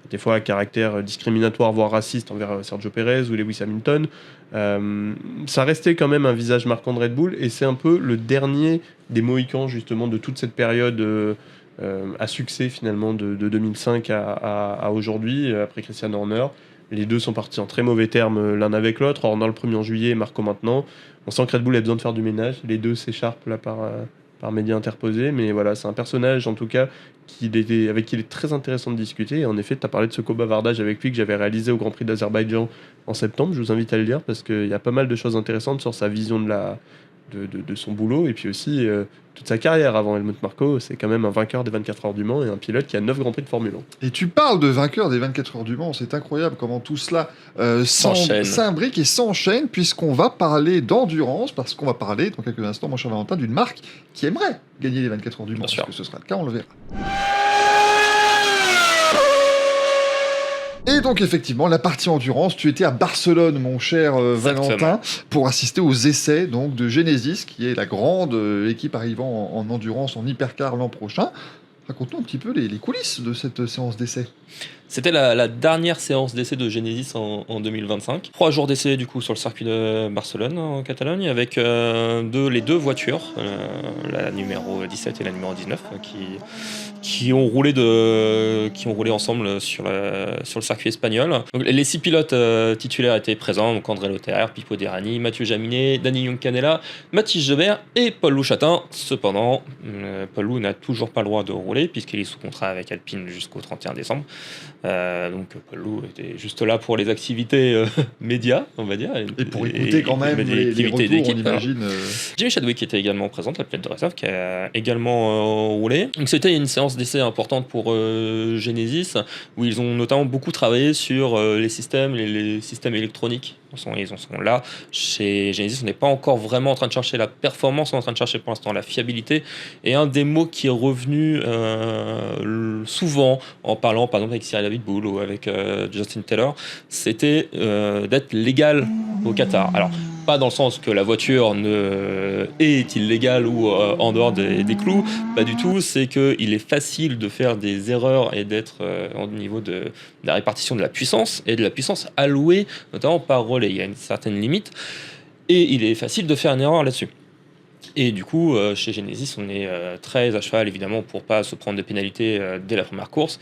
des fois à caractère discriminatoire, voire raciste envers Sergio Perez ou Lewis Hamilton. Ça restait quand même un visage marquant de Red Bull et c'est un peu le dernier des Mohicans justement de toute cette période à succès finalement de 2005 à aujourd'hui, après Christian Horner. Les deux sont partis en très mauvais termes l'un avec l'autre. Horner le 1er juillet et Marko maintenant. On sent que Red Bull a besoin de faire du ménage. Les deux s'écharpent là par médias interposés, mais voilà, c'est un personnage en tout cas avec qui il est très intéressant de discuter. Et en effet, tu as parlé de ce co-bavardage avec lui que j'avais réalisé au Grand Prix d'Azerbaïdjan en septembre. Je vous invite à le lire parce qu'il y a pas mal de choses intéressantes sur sa vision de son boulot et puis aussi toute sa carrière avant Helmut Marko. C'est quand même un vainqueur des 24 heures du Mans et un pilote qui a 9 Grands Prix de Formule 1. Et tu parles de vainqueur des 24 heures du Mans, c'est incroyable comment tout cela s'imbrique et s'enchaîne, puisqu'on va parler d'endurance, parce qu'on va parler dans quelques instants, mon cher Valentin, d'une marque qui aimerait gagner les 24 heures du Mans. Est-ce que ce sera le cas, on le verra. Et donc effectivement, la partie endurance, tu étais à Barcelone, mon cher Valentin, pour assister aux essais donc, de Genesis, qui est la grande équipe arrivant en endurance, en hypercar l'an prochain. Raconte-nous un petit peu les coulisses de cette séance d'essai. C'était la dernière séance d'essai de Genesis en 2025. 3 jours d'essai du coup sur le circuit de Barcelone en Catalogne avec les deux voitures, la numéro 17 et la numéro 19, qui ont roulé ensemble sur le circuit espagnol. Donc, les 6 pilotes titulaires étaient présents, donc André Lotterer, Pipo Derani, Mathieu Jaminet, Dani Juncanella, Mathis Jobert et Paul Louchatin. Cependant, Paul Lou n'a toujours pas le droit de rouler puisqu'il est sous contrat avec Alpine jusqu'au 31 décembre. Donc Paul Lou était juste là pour les activités médias, on va dire. Et pour écouter quand même les retours, on imagine. Jimmy Chadwick était également présente, la pilote de réserve, qui a également roulé. Donc c'était une séance d'essai importante pour Genesis, où ils ont notamment beaucoup travaillé sur les systèmes électroniques. Ils en sont là. Chez Genesis, on n'est pas encore vraiment en train de chercher la performance, on est en train de chercher pour l'instant la fiabilité. Et un des mots qui est revenu souvent en parlant, par exemple, avec Cyril Abitboul ou avec Justin Taylor, c'était d'être légal au Qatar. Alors, pas dans le sens que la voiture est illégale ou en dehors des clous, pas du tout. C'est qu'il est facile de faire des erreurs et d'être au niveau de la répartition de la puissance et de la puissance allouée, notamment par relais. Il y a une certaine limite et il est facile de faire une erreur là-dessus. Et du coup, chez Genesis, on est très à cheval, évidemment, pour pas se prendre des pénalités dès la première course.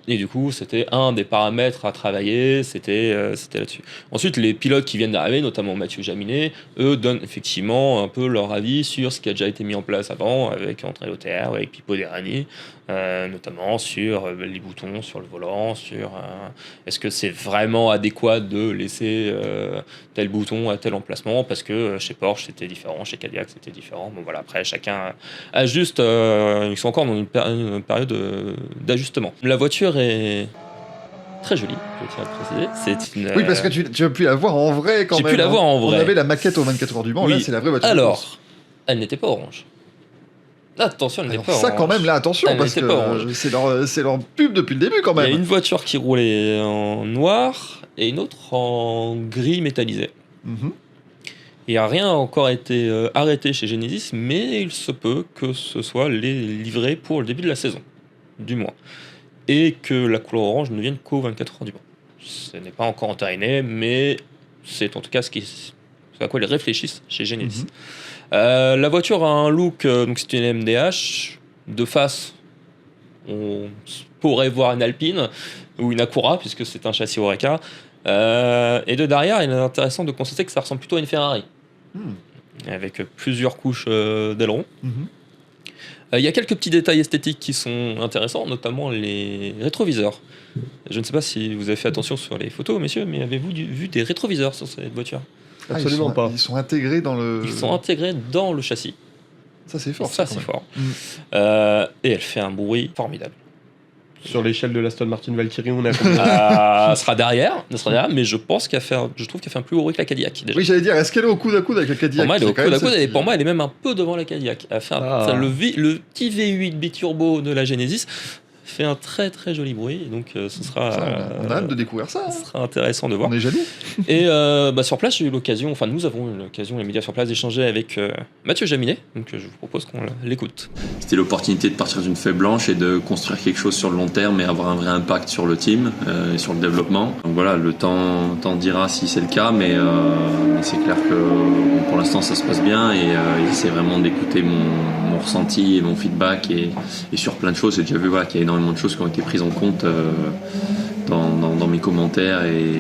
Et du coup, c'était un des paramètres à travailler, c'était là-dessus. Ensuite, les pilotes qui viennent d'arriver, notamment Mathieu Jaminet, eux donnent effectivement un peu leur avis sur ce qui a déjà été mis en place avant, avec André Lotterer, avec Pipo Derani, notamment sur les boutons, sur le volant, sur est-ce que c'est vraiment adéquat de laisser tel bouton à tel emplacement, parce que chez Porsche c'était différent, chez Cadillac c'était différent. Bon voilà, après chacun ajuste, ils sont encore dans une période d'ajustement. La voiture est très jolie, je tiens à préciser. Oui, parce que tu as pu la voir en vrai quand même. J'ai pu la voir en vrai. On avait la maquette aux 24 heures du Mans, oui. Là c'est la vraie voiture. Alors, elle n'était pas orange. Attention, elle n'était pas ça orange. Quand même, là, attention, parce que c'est leur pub depuis le début quand même. Il y a une voiture qui roulait en noir et une autre en gris métallisé. Il n'y a rien encore été arrêté chez Genesis, mais il se peut que ce soit les livrés pour le début de la saison, du moins. Et que la couleur orange ne vienne qu'aux 24 heures du Mans. Ce n'est pas encore entériné, mais c'est en tout cas ce à quoi ils réfléchissent chez Genesis. La voiture a un look, donc c'est une MDH. De face, on pourrait voir une Alpine ou une Acura, puisque c'est un châssis Oreca. Et de derrière, il est intéressant de constater que ça ressemble plutôt à une Ferrari, avec plusieurs couches d'ailerons. Il y a quelques petits détails esthétiques qui sont intéressants, notamment les rétroviseurs. Je ne sais pas si vous avez fait attention sur les photos, messieurs, mais avez-vous vu des rétroviseurs sur cette voiture ? Absolument pas. Ils sont intégrés dans le... Ils sont intégrés dans le châssis. Ça, c'est fort. Ça, c'est fort. Et elle fait un bruit formidable. Sur l'échelle de l'Aston Martin Valkyrie, on est à combien ? Elle sera derrière, mais je trouve qu'elle fait un plus gros bruit que la Cadillac. Déjà. Oui, j'allais dire, est-ce qu'elle est au coude à coude avec la Cadillac ? Pour moi, elle est au coude à coude, et pour moi, elle est même un peu devant la Cadillac. Elle fait le petit V8 biturbo de la Genesis fait un très très joli bruit, donc ce sera. On a hâte de découvrir ça. Ce sera intéressant de voir. On est jaloux. Et sur place, nous avons eu l'occasion, les médias sur place, d'échanger avec Mathieu Jaminet, donc je vous propose qu'on l'écoute. C'était l'opportunité de partir d'une feuille blanche et de construire quelque chose sur le long terme et avoir un vrai impact sur le team et sur le développement. Donc voilà, le temps dira si c'est le cas, mais c'est clair que pour l'instant ça se passe bien et j'essaie vraiment d'écouter mon ressenti et mon feedback et sur plein de choses. J'ai déjà vu qu'il y a énormément de choses qui ont été prises en compte dans mes commentaires et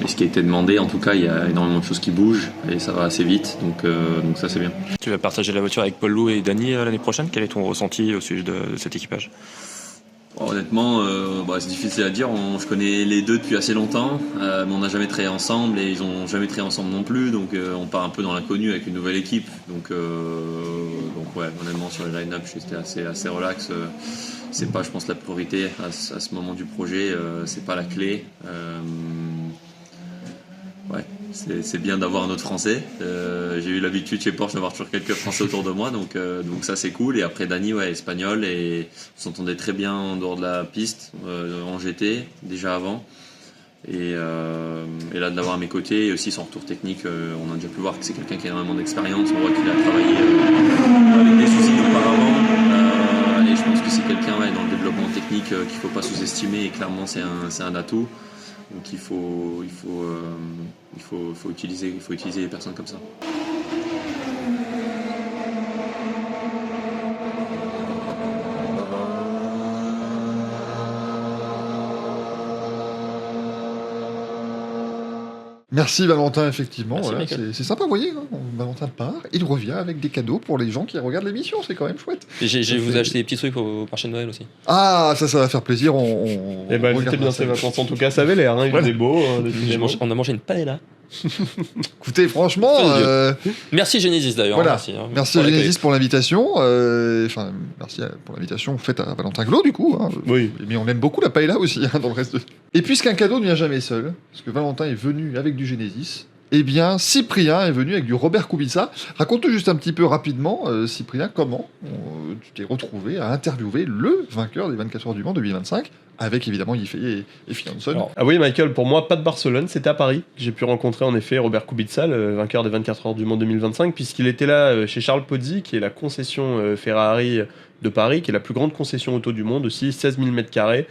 ce qui a été demandé. En tout cas, il y a énormément de choses qui bougent et ça va assez vite, donc ça c'est bien. Tu vas partager la voiture avec Paul Lou et Dany l'année prochaine. Quel est ton ressenti au sujet de cet équipage ? Honnêtement, c'est difficile à dire. Je connais les deux depuis assez longtemps, mais on n'a jamais travaillé ensemble et ils n'ont jamais travaillé ensemble non plus. Donc on part un peu dans l'inconnu avec une nouvelle équipe. Donc honnêtement, sur les line-up, j'étais assez relax. C'est pas, je pense, la priorité à ce moment du projet. C'est pas la clé. C'est bien d'avoir un autre Français. J'ai eu l'habitude chez Porsche d'avoir toujours quelques Français autour de moi, donc ça c'est cool. Et après Dany, espagnol, et on s'entendait très bien en dehors de la piste, en GT déjà avant. Et là d'avoir à mes côtés, et aussi son retour technique, on a déjà pu voir que c'est quelqu'un qui a énormément d'expérience. On voit qu'il a travaillé avec des usines auparavant. Et je pense que c'est quelqu'un dans le développement technique qu'il ne faut pas sous-estimer, et clairement c'est un atout. Donc il faut utiliser les personnes comme ça. Merci Valentin, effectivement. Merci, voilà, c'est sympa, vous voyez. Valentin part, il revient avec des cadeaux pour les gens qui regardent l'émission, c'est quand même chouette. J'ai vous acheté des petits trucs au marché de Noël aussi. Ah, ça va faire plaisir. C'était bien ses vacances, en tout cas, ça avait l'air. Il était beau. On a mangé une paella. Écoutez, franchement, merci Genesis d'ailleurs. Voilà. Merci à Genesis pour l'invitation. Merci pour l'invitation faite à Valentin Glo, du coup. Oui. Mais on aime beaucoup la paella aussi dans le reste. Et puisqu'un cadeau ne vient jamais seul, parce que Valentin est venu avec du Genesis, eh bien Cyprien est venu avec du Robert Kubica. Raconte-nous juste un petit peu rapidement, Cyprien, comment tu t'es retrouvé à interviewer le vainqueur des 24 heures du Mans 2025, avec évidemment Yifei et Phil Hanson. Ah oui, Michael, pour moi, pas de Barcelone, c'était à Paris. J'ai pu rencontrer en effet Robert Kubica, le vainqueur des 24 heures du Mans 2025, puisqu'il était là chez Charles Pozzi, qui est la concession Ferrari de Paris, qui est la plus grande concession auto du monde aussi, 16 000 m².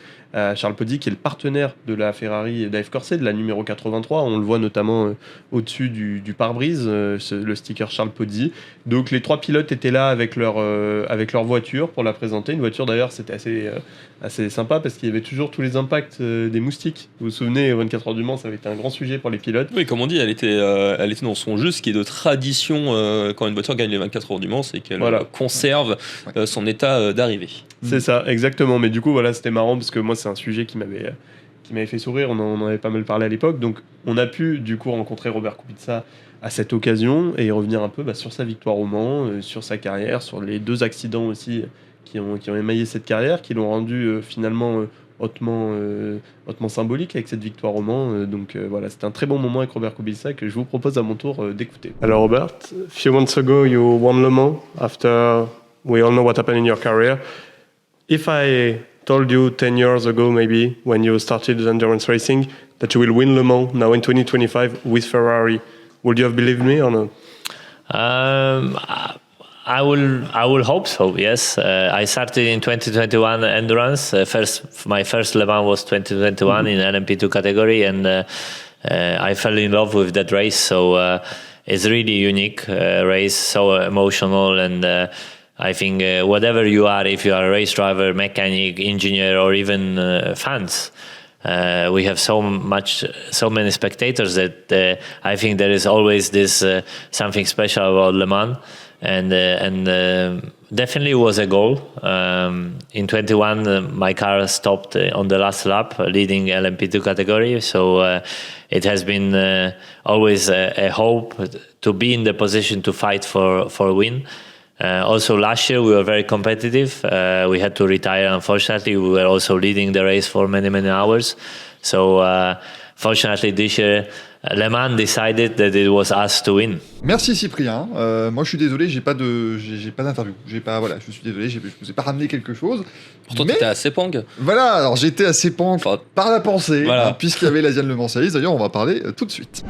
Charles Pozzi, qui est le partenaire de la Ferrari Dave Corset, de la numéro 83. On le voit notamment au-dessus du pare-brise, le sticker Charles Pozzi. Donc les trois pilotes étaient là avec leur voiture pour la présenter. Une voiture d'ailleurs, c'était assez sympa parce qu'il y avait toujours tous les impacts des moustiques. Vous vous souvenez, 24 heures du Mans, ça avait été un grand sujet pour les pilotes. Oui, comme on dit, elle était dans son jeu, ce qui est de tradition quand une voiture gagne les 24 heures du Mans, c'est qu'elle conserve son état d'arrivée. C'est ça, exactement. Mais du coup, voilà, c'était marrant parce que moi, c'est un sujet qui m'avait fait sourire. On en avait pas mal parlé à l'époque. Donc, on a pu, du coup, rencontrer Robert Kubica à cette occasion et revenir un peu sur sa victoire au Mans, sur sa carrière, sur les 2 accidents aussi qui ont émaillé cette carrière, qui l'ont rendu finalement hautement symbolique avec cette victoire au Mans. Donc voilà, c'était un très bon moment avec Robert Kubica que je vous propose à mon tour d'écouter. Alors Robert, a few months ago you won Le Mans after we all know what happened in your career. If I told you 10 years ago maybe when you started endurance racing that you will win Le Mans now in 2025 with Ferrari, Would you have believed me or not? I will hope so. Yes, I started in 2021 endurance. My first Le Mans was 2021 in LMP2 category, and I fell in love with that race. So it's really unique race, so emotional, and I think whatever you are, if you are a race driver, mechanic, engineer, or even fans. We have so many spectators that I think there is always this something special about Le Mans, and definitely was a goal. In 21, my car stopped on the last lap, leading LMP2 category. So it has been always a hope to be in the position to fight for a win. Also last year we were very competitive. We had to retire, unfortunately. We were also leading the race for many hours. So fortunately this year Le Mans decided that it was us to win. Merci Cyprien. Moi je suis désolé, j'ai pas d'interview. Voilà, je suis désolé, je vous ai pas ramené quelque chose. Pourtant, Mais t'étais à Sepang. voilà, alors j'étais à Sepang Enfin, par la pensée, voilà. hein, puisqu'il y avait l'Asian Le Mans Series. D'ailleurs, on va parler tout de suite.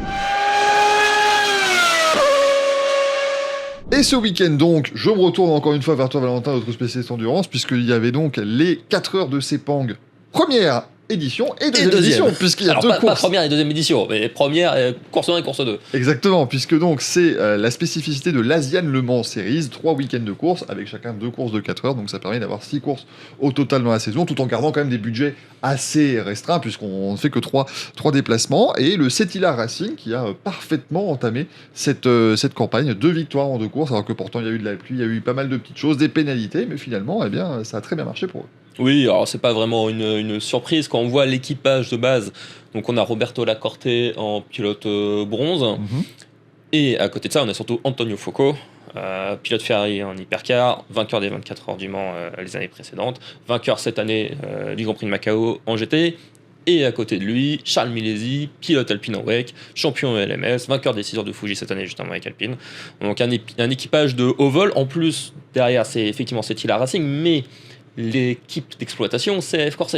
Et ce week-end donc, je me retourne encore une fois vers toi Valentin, notre spécialiste endurance, puisqu'il y avait donc les 4 heures de Sepang, première édition et deuxième édition, puisqu'il y a Alors, deux pas courses. première et deuxième édition, mais première, course 1 et course 2. Exactement, puisque donc c'est la spécificité de l'Asian Le Mans Series, 3 week-ends de course, avec chacun 2 courses de 4 heures, donc ça permet d'avoir 6 courses au total dans la saison, tout en gardant quand même des budgets assez restreints, puisqu'on ne fait que 3 déplacements, et le Settila Racing qui a parfaitement entamé cette campagne, 2 victoires en 2 courses, alors que pourtant il y a eu de la pluie, il y a eu pas mal de petites choses, des pénalités, mais finalement, eh bien, ça a très bien marché pour eux. Oui, alors c'est pas vraiment une surprise quand on voit l'équipage de base. Donc on a Roberto Lacorte en pilote bronze. Et à côté de ça, on a surtout Antonio Focco, pilote Ferrari en hypercar, vainqueur des 24 heures du Mans les années précédentes, vainqueur cette année du Grand Prix de Macao en GT. Et à côté de lui, Charles Milesi, pilote Alpine en WEC, champion LMS, vainqueur des 6 heures de Fuji cette année justement avec Alpine. Donc un équipage de haut vol. En plus, derrière, c'est effectivement Settila Racing, mais l'équipe d'exploitation, c'est F Corse.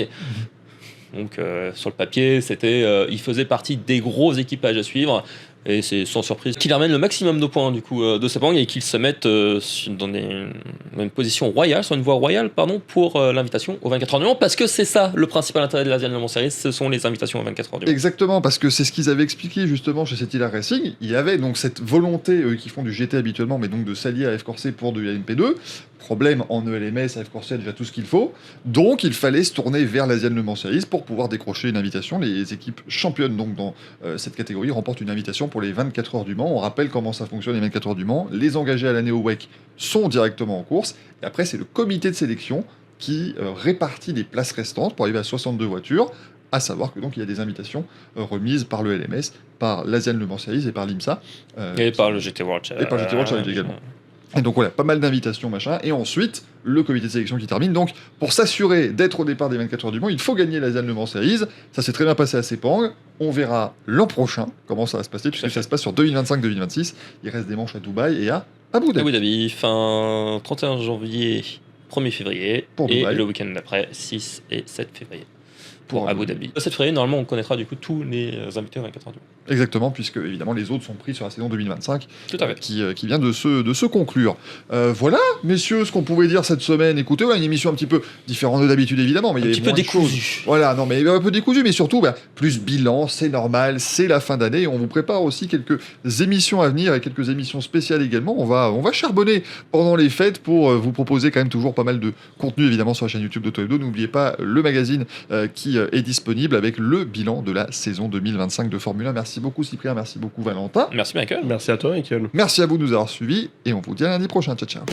Donc sur le papier, il faisait partie des gros équipages à suivre. Et c'est sans surprise qu'il ramène le maximum de points du coup de Sepang et qu'il se mette dans une position royale, sur une voie royale pour l'invitation aux 24 heures du Mans, parce que c'est ça le principal intérêt de l'Asian Le Mans Series, ce sont les invitations aux 24 heures du Mans. Exactement, parce que c'est ce qu'ils avaient expliqué justement chez Settila Racing. Il y avait donc cette volonté, eux qui font du GT habituellement, mais donc de s'allier à F Corse pour du LMP2. Problème en ELMS, F Corse a déjà tout ce qu'il faut. Donc il fallait se tourner vers l'Asian Le Mans Series pour pouvoir décrocher une invitation. Les équipes championnes donc dans cette catégorie remportent une invitation pour les 24 heures du Mans. On rappelle comment ça fonctionne les 24 heures du Mans. Les engagés à l'année au WEC sont directement en course. Et après, c'est le comité de sélection qui répartit les places restantes pour arriver à 62 voitures. À savoir que donc il y a des invitations remises par le LMS, par l'Asian Le Mans Series et par l'IMSA. Et par le GT World Challenge. Et par le GT World Challenge également. Et donc voilà, pas mal d'invitations, machin. Et ensuite, le comité de sélection qui termine. Donc, pour s'assurer d'être au départ des 24 heures du Mans, il faut gagner l'Asian Le Mans Series. Ça s'est très bien passé à Sepang. On verra l'an prochain comment ça va se passer, puisque ça se passe sur 2025-2026. Il reste des manches à Dubaï et à Abu Dhabi. Abu Dhabi, fin 31 janvier, 1er février. Pour et Dubaï. le week-end d'après, 6 et 7 février. Pour Pour Abu Dhabi. Le 7 février, normalement, on connaîtra du coup tous les invités aux 24 heures du Mans. Exactement, puisque évidemment les autres sont pris sur la saison 2025 Tout à fait. qui vient de se conclure. Voilà, messieurs, ce qu'on pouvait dire cette semaine. Écoutez, voilà, une émission un petit peu différente de d'habitude évidemment, mais il y Un avait petit peu moins de choses. décousu. Voilà, non, mais un peu décousu, mais surtout plus bilan, c'est normal, c'est la fin d'année. On vous prépare aussi quelques émissions à venir et quelques émissions spéciales également. On va charbonner pendant les fêtes pour vous proposer quand même toujours pas mal de contenu évidemment sur la chaîne YouTube d'Auto Hebdo. N'oubliez pas le magazine qui est disponible avec le bilan de la saison 2025 de Formule 1. Merci beaucoup Cyprien, merci beaucoup Valentin. Merci Michael. Merci à toi, Michael. Merci à vous de nous avoir suivis et on vous dit à lundi prochain. Ciao, ciao.